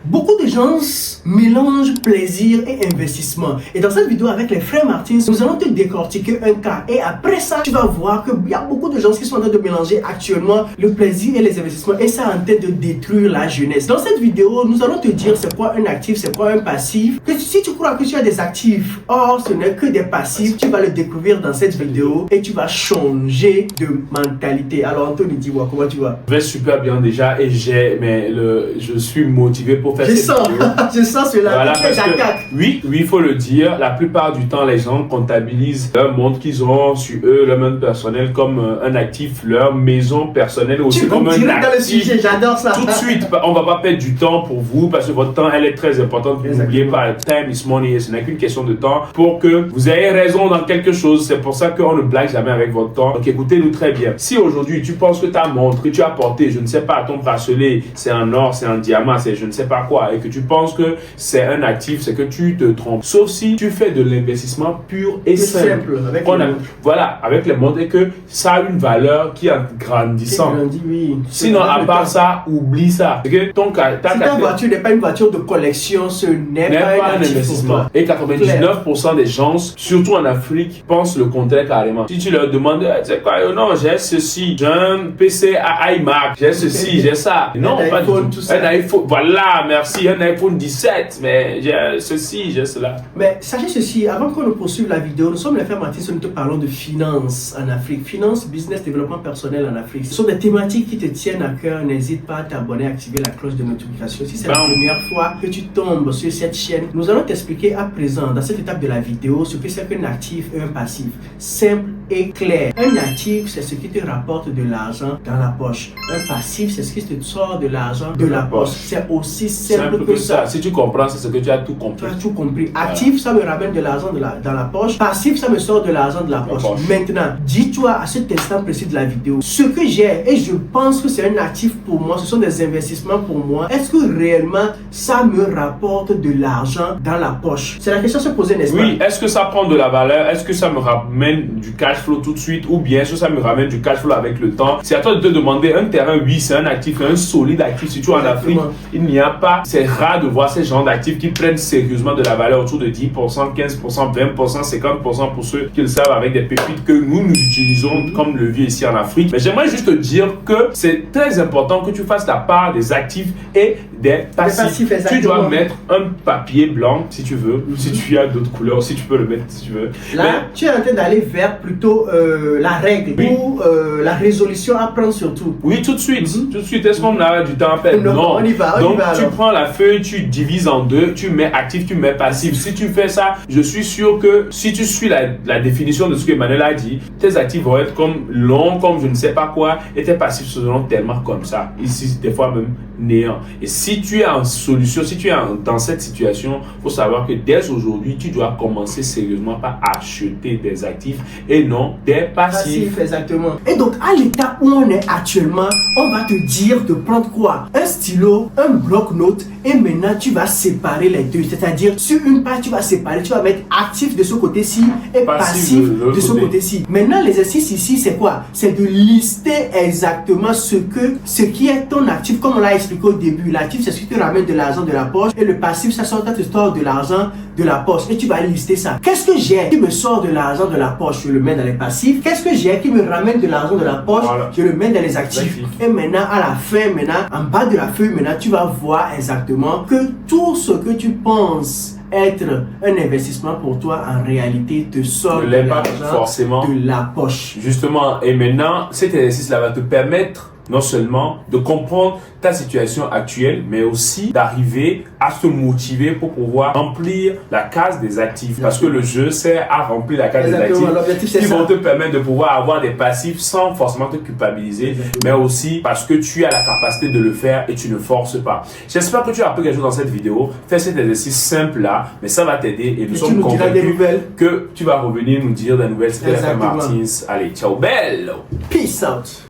Beaucoup de gens mélangent plaisir et investissement. Et dans cette vidéo avec les frères Martins, nous allons te décortiquer un cas. Et après ça, tu vas voir qu'il y a beaucoup de gens qui sont en train de mélanger actuellement le plaisir et les investissements. Et ça est en train de détruire la jeunesse. Dans cette vidéo, nous allons te dire c'est quoi un actif, c'est quoi un passif. Que si tu crois que tu as des actifs, or ce n'est que des passifs, tu vas le découvrir dans cette vidéo et tu vas changer de mentalité. Alors Anthony, dis-moi, comment tu vas? Je vais super bien déjà et je suis motivé pour faire cette vidéo. Je sens cela. Voilà, oui, il faut le dire. La plupart du temps, les gens comptabilisent leur monde qu'ils ont sur eux, leur monde personnel comme un actif, leur maison personnelle aussi comme un actif. Dans le sujet, j'adore ça. Tout de suite, on va pas perdre du temps pour vous parce que votre temps, elle est très importante. N'oubliez pas, time is money. Ce n'est qu'une question de temps pour que vous ayez raison dans quelque chose. C'est pour ça qu'on ne blague jamais avec votre temps. Donc écoutez-nous très bien. Si aujourd'hui tu penses que ta montre que tu as portée, je ne sais pas, ton bracelet, c'est en or, c'est en diamant, c'est je ne sais pas quoi, et que tu penses que c'est un actif, c'est que tu te trompes. Sauf si tu fais de l'investissement pur et simple. Voilà, avec les montres et que ça a une valeur qui est grandissante. Oui. Sinon, à part ça, oublie ça. C'est que si ta voiture n'est pas une voiture de collection, ce n'est pas un investissement. Et 99% des gens, surtout en Afrique, pensent le contraire carrément. Si tu leur demandes, c'est quoi? Non, j'ai ceci, j'ai un PC à iMac, j'ai ceci, j'ai ça. Non, pas du tout. Un iPhone, voilà, merci, un iPhone 17, mais j'ai ceci, j'ai cela. Mais sachez ceci, avant qu'on ne poursuive la vidéo, nous sommes les frères Martins, nous te parlons de finance en Afrique. Finance, business, développement personnel en Afrique. Ce sont des thématiques qui te tiennent à cœur. N'hésite pas à t'abonner, à activer la cloche de notification. Si c'est la première fois que tu tombes sur cette chaîne, nous allons t'expliquer à présent, dans cette étape de la vidéo, ce que c'est qu'un actif et un passif. Simple et clair. Un actif, c'est ce qui te rapporte de l'argent dans la poche. Un passif, c'est ce qui te sort de l'argent de la poche. C'est aussi simple que ça. Si tu comprends, c'est ce que tu as tout compris. Tu as tout compris. Actif, ça me ramène de l'argent dans la poche. Passif, ça me sort de l'argent de la poche. Maintenant, dis-toi à cet instant précis de la vidéo, ce que j'ai et je pense que c'est un actif pour moi, ce sont des investissements pour moi. Est-ce que réellement ça me rapporte de l'argent dans la poche? C'est la question à se poser, n'est-ce pas? Oui, est-ce que ça prend de la valeur? Est-ce que ça me ramène du cash flow tout de suite? Ou bien est-ce que ça me ramène du cash flow avec le temps? C'est à toi de te demander. Un terrain, oui, c'est un actif, un solide actif. Si tu es en Afrique, il n'y a pas. C'est rare de voir ces gens d'actifs qui prennent sérieusement de la valeur autour de 10%, 15%, 20%, 50% pour ceux qui le savent, avec des pépites que nous utilisons comme levier ici en Afrique. Mais j'aimerais juste te dire que c'est très important que tu fasses la part des actifs et des passifs. Tu dois mettre un papier blanc si tu veux, si tu as d'autres couleurs, si tu peux le mettre si tu veux. Là, tu es en train d'aller vers plutôt la règle ou la résolution à prendre surtout. Oui, tout de suite. Tout de suite. Est-ce qu'on a du temps à perdre? Non. On y va. Donc, tu prends la feuille, tu divises en deux, tu mets actif, tu mets passif. Si tu fais ça, je suis sûr que si tu suis la définition de ce que Emmanuel a dit, tes actifs vont être comme longs, comme je ne sais pas quoi, et tes passifs seront tellement comme ça. Ici, des fois même néant. Et si tu es en solution, si tu es dans cette situation, il faut savoir que dès aujourd'hui, tu dois commencer sérieusement par acheter des actifs et non des passifs. Exactement. Et donc, à l'état où on est actuellement, on va te dire de prendre quoi? Un stylo, un bloc-notes, et maintenant tu vas séparer les deux. C'est-à-dire, sur une page, tu vas séparer, tu vas mettre actif de ce côté-ci et passif de ce côté-ci. Maintenant, l'exercice ici, c'est quoi? C'est de lister exactement ce qui est ton actif, comme on l'a expliqué au début. L'actif, c'est ce qui te ramène de l'argent de la poche, et le passif, ça sort te sort de l'argent de la poche, et tu vas lister ça. Qu'est-ce que j'ai qui me sort de l'argent de la poche? Je le mets dans les passifs. Qu'est-ce que j'ai qui me ramène de l'argent de la poche? Je le mets dans les actifs. Et maintenant, à la fin, en bas de la feuille, tu vas voir exactement que tout ce que tu penses être un investissement pour toi, en réalité, te sort de l'argent de la poche. Justement, et maintenant, cet exercice-là va te permettre non seulement de comprendre ta situation actuelle, mais aussi d'arriver à se motiver pour pouvoir remplir la case des actifs. Parce que le jeu sert à remplir la case des actifs qui vont te permettre de pouvoir avoir des passifs sans forcément te culpabiliser, mais aussi parce que tu as la capacité de le faire et tu ne forces pas. J'espère que tu as appris quelque chose dans cette vidéo. Fais cet exercice simple là, mais ça va t'aider et nous sommes convaincus que tu vas revenir nous dire des nouvelles. C'était les frères Martins. Allez, ciao, belle! Peace out!